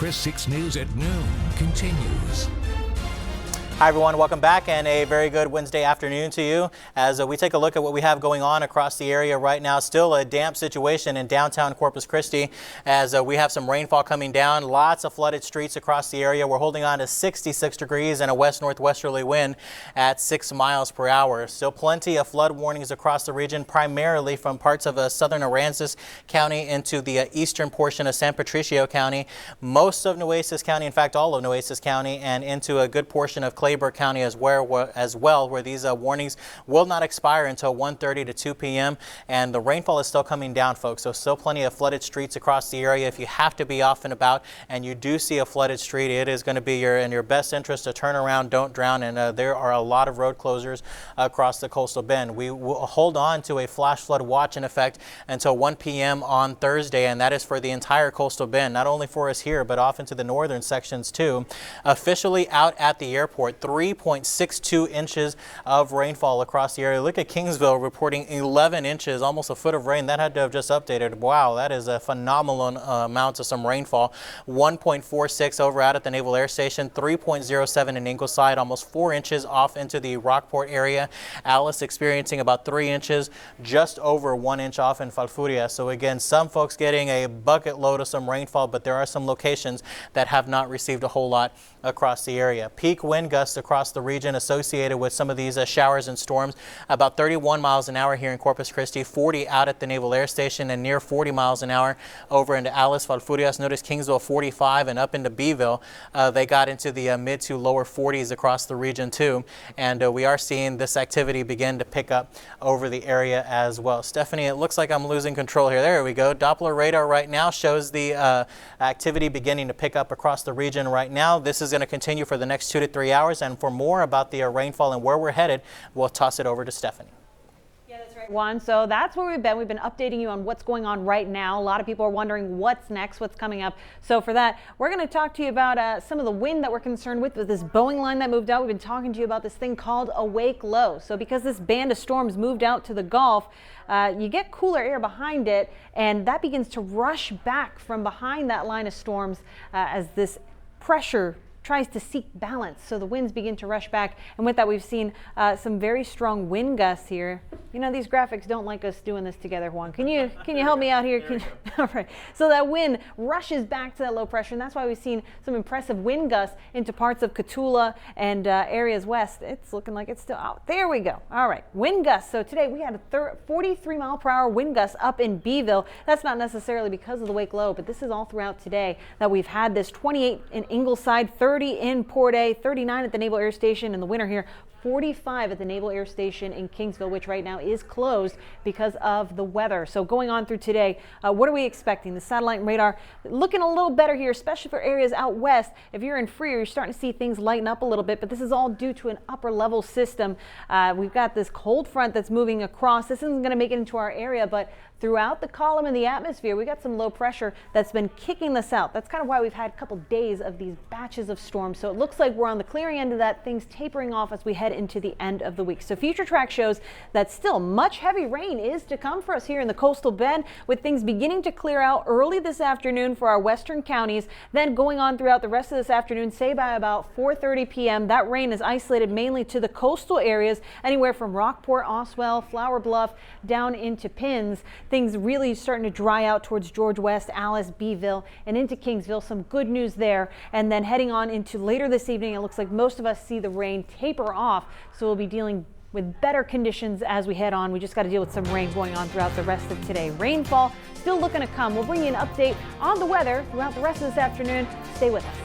Chris 6 News at noon continues. Hi everyone, welcome back and a very good Wednesday afternoon to you as we take a look at what we have going on across the area right now. Still a damp situation in downtown Corpus Christi as we have some rainfall coming down. Lots of flooded streets across the area. We're holding on to 66 degrees and a west-northwesterly wind at 6 miles per hour. Still plenty of flood warnings across the region, primarily from parts of southern Aransas County into the eastern portion of San Patricio County, most of Nueces County, in fact all of Nueces County, and into a good portion of Claiborne County as well, where these warnings will not expire until 1:30 to 2 p.m. and the rainfall is still coming down, folks. So still plenty of flooded streets across the area. If you have to be off and about and you do see a flooded street, it is going to be in your best interest to turn around, don't drown, and there are a lot of road closures across the coastal bend. We will hold on to a flash flood watch in effect until 1 p.m. on Thursday, and that is for the entire coastal bend, not only for us here, but off into the northern sections too. Officially out at the airport, 3.62 inches of rainfall across the area. Look at Kingsville reporting 11 inches, almost a foot of rain. That had to have just updated. Wow, that is a phenomenal amount of some rainfall. 1.46 over out at the Naval Air Station, 3.07 in Ingleside, almost 4 inches off into the Rockport area. Alice experiencing about 3 inches, just over 1 inch off in Falfuria. So again, some folks getting a bucket load of some rainfall, but there are some locations that have not received a whole lot across the area. Peak wind gusts across the region associated with some of these showers and storms, about 31 miles an hour here in Corpus Christi, 40 out at the Naval Air Station, and near 40 miles an hour over into Alice, Falfurrias. Notice Kingsville 45, and up into Beeville they got into the mid to lower 40s across the region too, and we are seeing this activity begin to pick up over the area as well. Stefanie, it looks like I'm losing control here. There we go. Doppler radar right now shows the activity beginning to pick up across the region right now. This is going to continue for the next 2 to 3 hours, and for more about the rainfall and where we're headed, we'll toss it over to Stefanie. Yeah, that's right, Juan. So that's where we've been. We've been updating you on what's going on right now. A lot of people are wondering what's next, what's coming up. So for that, we're going to talk to you about some of the wind that we're concerned with this Boeing line that moved out. We've been talking to you about this thing called a wake low. So because this band of storms moved out to the Gulf, you get cooler air behind it, and that begins to rush back from behind that line of storms as this pressure tries to seek balance, so the winds begin to rush back, and with that we've seen some very strong wind gusts here. You know, these graphics don't like us doing this together, Juan. Can you help me out here? All right. So that wind rushes back to that low pressure, and that's why we've seen some impressive wind gusts into parts of Cotulla and areas west. It's looking like it's still out. There we go. All right, wind gusts. So today we had a 43 mile per hour wind gust up in Beeville. That's not necessarily because of the wake low, but this is all throughout today that we've had this. 28 in Ingleside, 30 in Port A, 39 at the Naval Air Station in the winter here, 45 at the Naval Air Station in Kingsville, which right now is closed because of the weather. So going on through today, what are we expecting? The satellite and radar looking a little better here, especially for areas out west. If you're in Freer, you're starting to see things lighten up a little bit, but this is all due to an upper level system. We've got this cold front that's moving across. This isn't going to make it into our area, but throughout the column in the atmosphere, we got some low pressure that's been kicking this out. That's kind of why we've had a couple days of these batches of storms. So it looks like we're on the clearing end of that, things tapering off as we head into the end of the week. So future track shows that still much heavy rain is to come for us here in the coastal bend, with things beginning to clear out early this afternoon for our western counties, then going on throughout the rest of this afternoon. Say by about 4:30 p.m. that rain is isolated mainly to the coastal areas, anywhere from Rockport, Oswell, Flower Bluff down into Pins. Things really starting to dry out towards George West, Alice, Beeville, and into Kingsville. Some good news there. And then heading on into later this evening, it looks like most of us see the rain taper off, so we'll be dealing with better conditions as we head on. We just got to deal with some rain going on throughout the rest of today. Rainfall still looking to come. We'll bring you an update on the weather throughout the rest of this afternoon. Stay with us.